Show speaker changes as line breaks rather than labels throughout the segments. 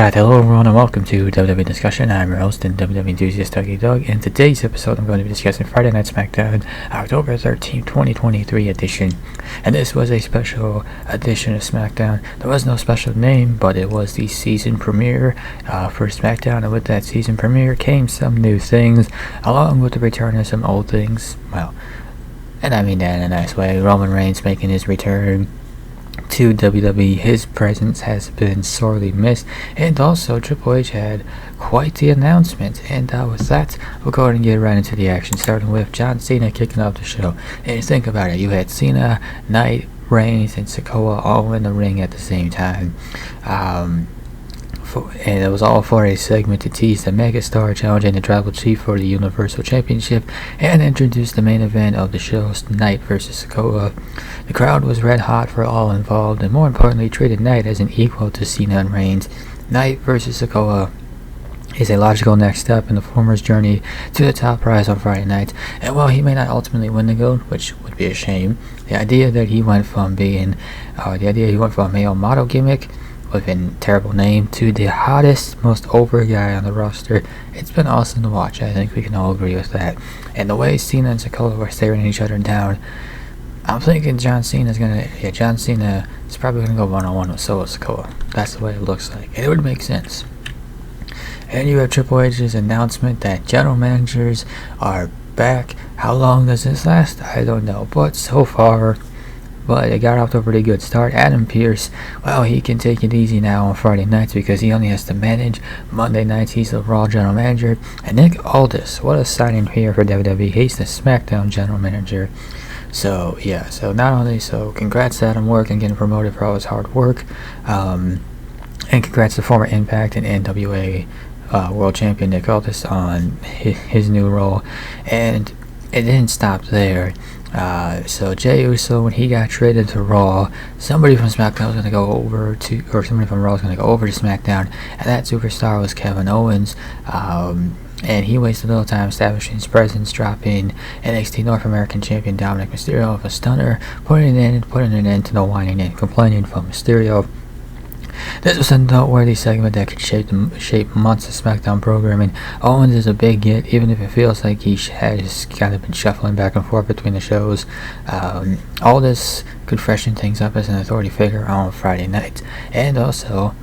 Alright, hello everyone and welcome to WWE Discussion. I'm your host and WWE enthusiast Dougie Doug. In today's episode I'm going to be discussing Friday Night Smackdown, October 13th, 2023 edition. And this was a special edition of Smackdown. There was no special name, but it was the season premiere for Smackdown, and with that season premiere came some new things, along with the return of some old things. Well, and I mean that in a nice way. Roman Reigns making his return to WWE. His presence has been sorely missed, and also Triple H had quite the announcement. And with that, we'll go ahead and get right into the action, starting with John Cena kicking off the show. And think about it, you had Cena, Knight, Reigns, and Sikoa all in the ring at the same time. And it was all for a segment to tease the megastar challenging the Tribal Chief for the Universal Championship and introduce the main event of the show, Knight vs. Sikoa. The crowd was red hot for all involved, and more importantly treated Knight as an equal to Cena and Reigns. Knight vs. Sikoa is a logical next step in the former's journey to the top prize on Friday night, and while he may not ultimately win the gold, which would be a shame, the idea he went from a male model gimmick with a terrible name to the hottest, most over guy on the roster, it's been awesome to watch. I think we can all agree with that. And the way Cena and Sikoa were staring each other down, I'm thinking John Cena is probably gonna go one-on-one with Sikoa. That's the way it looks like, and it would make sense. And you have Triple H's announcement that general managers are back. How long does this last? I don't know, but so far, it got off to a pretty good start. Adam Pearce, well, he can take it easy now on Friday nights because he only has to manage Monday nights. He's the Raw general manager. And Nick Aldis, what a signing here for WWE. He's the SmackDown general manager. So congrats to Adam Work and getting promoted for all his hard work. And congrats to former Impact and NWA World Champion Nick Aldis on his new role. And it didn't stop there. So Jey Uso, when he got traded to Raw, somebody from SmackDown was going to go over to, or somebody from Raw was going to go over to SmackDown, and that superstar was Kevin Owens. And he wasted a little time establishing his presence, dropping NXT North American Champion Dominic Mysterio with a stunner, putting an end to the whining and complaining from Mysterio. This was a noteworthy segment that could shape months of SmackDown programming. Owens is a big get, even if it feels like he has kind of been shuffling back and forth between the shows. All this could freshen things up as an authority figure on Friday night. And also,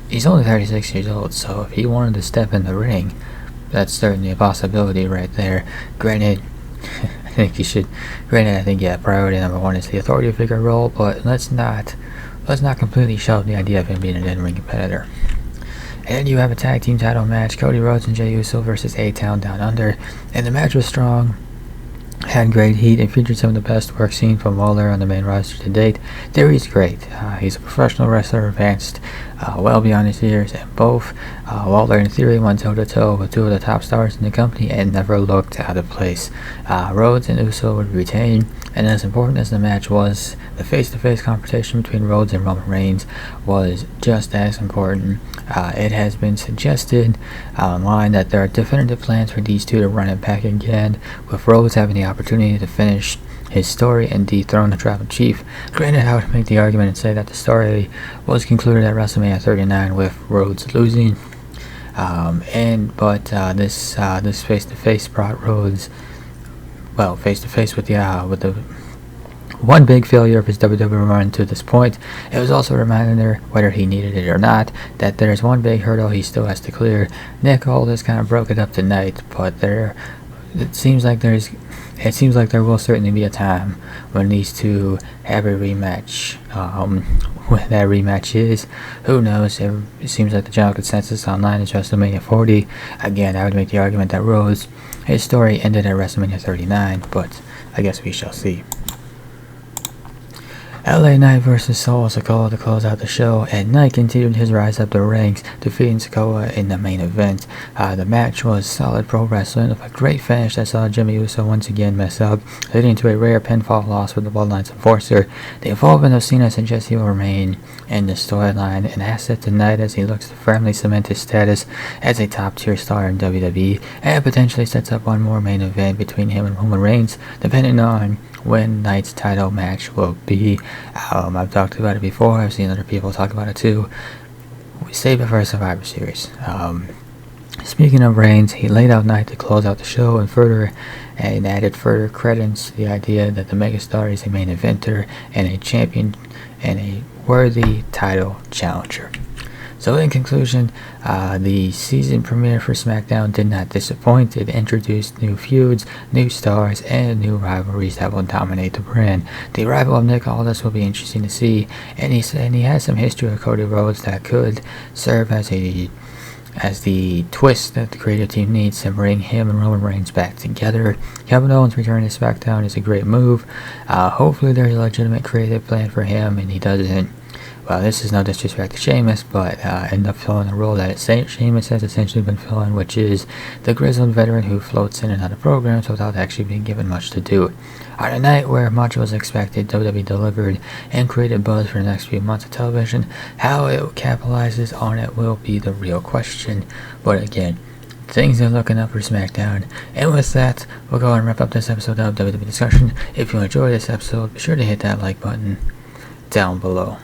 he's only 36 years old, so if he wanted to step in the ring, that's certainly a possibility right there. Granted, I think priority number one is the authority figure role, but let's not completely shelve the idea of him being an in-ring competitor. And then you have a tag team title match, Cody Rhodes and Jey Uso versus A-Town Down Under. And the match was strong, had great heat, and featured some of the best work seen from Waller on the main roster to date. Theory's great. He's a professional wrestler, advanced well beyond his years, and both Waller and Theory went toe-to-toe with two of the top stars in the company and never looked out of place. Rhodes and Uso would retain, and as important as the match was, the face-to-face confrontation between Rhodes and Roman Reigns was just as important. It has been suggested online that there are definitive plans for these two to run it back again, with Rhodes having the opportunity to finish his story and dethrone the Tribal Chief. Granted, I would make the argument and say that the story was concluded at WrestleMania 39 with Rhodes losing. This face-to-face brought Rhodes, face-to-face with the one big failure of his WWE run to this point. It was also a reminder, whether he needed it or not, that there's one big hurdle he still has to clear. Nick Aldis kind of broke it up tonight, but it seems like there will certainly be a time when these two have a rematch. When that rematch is, who knows? It seems like the general consensus online is WrestleMania 40. Again, I would make the argument that Rhodes, his story ended at WrestleMania 39, but I guess we shall see. LA Knight vs. Solo Sikoa to close out the show, and Knight continued his rise up the ranks, defeating Sikoa in the main event. The match was solid pro wrestling with a great finish that saw Jimmy Uso once again mess up, leading to a rare pinfall loss with the Bloodline's enforcer. The involvement of Cena suggests he will remain in the storyline, an asset to Knight as he looks to firmly cement his status as a top-tier star in WWE, and potentially sets up one more main event between him and Roman Reigns, depending on when Knight's title match will be. I've talked about it before. I've seen other people talk about it too. we saved it for Survivor Series. Speaking of Reigns, he laid out Knight to close out the show and added further credence to the idea that the megastar is a main eventer and a champion and a worthy title challenger. So in conclusion, the season premiere for SmackDown did not disappoint. It introduced new feuds, new stars, and new rivalries that will dominate the brand. The arrival of Nick Aldis will be interesting to see, and he has some history with Cody Rhodes that could serve as the twist that the creative team needs to bring him and Roman Reigns back together. Kevin Owens returning to SmackDown is a great move. Hopefully there's a legitimate creative plan for him and he doesn't, well, this is no disrespect to Sheamus, but end up filling the role that Sheamus has essentially been filling, which is the grizzled veteran who floats in and out of programs without actually being given much to do. On a night where much was expected, WWE delivered and created buzz for the next few months of television. How it capitalizes on it will be the real question. But again, things are looking up for SmackDown. And with that, we'll go and wrap up this episode of WWE Discussion. If you enjoyed this episode, be sure to hit that like button down below.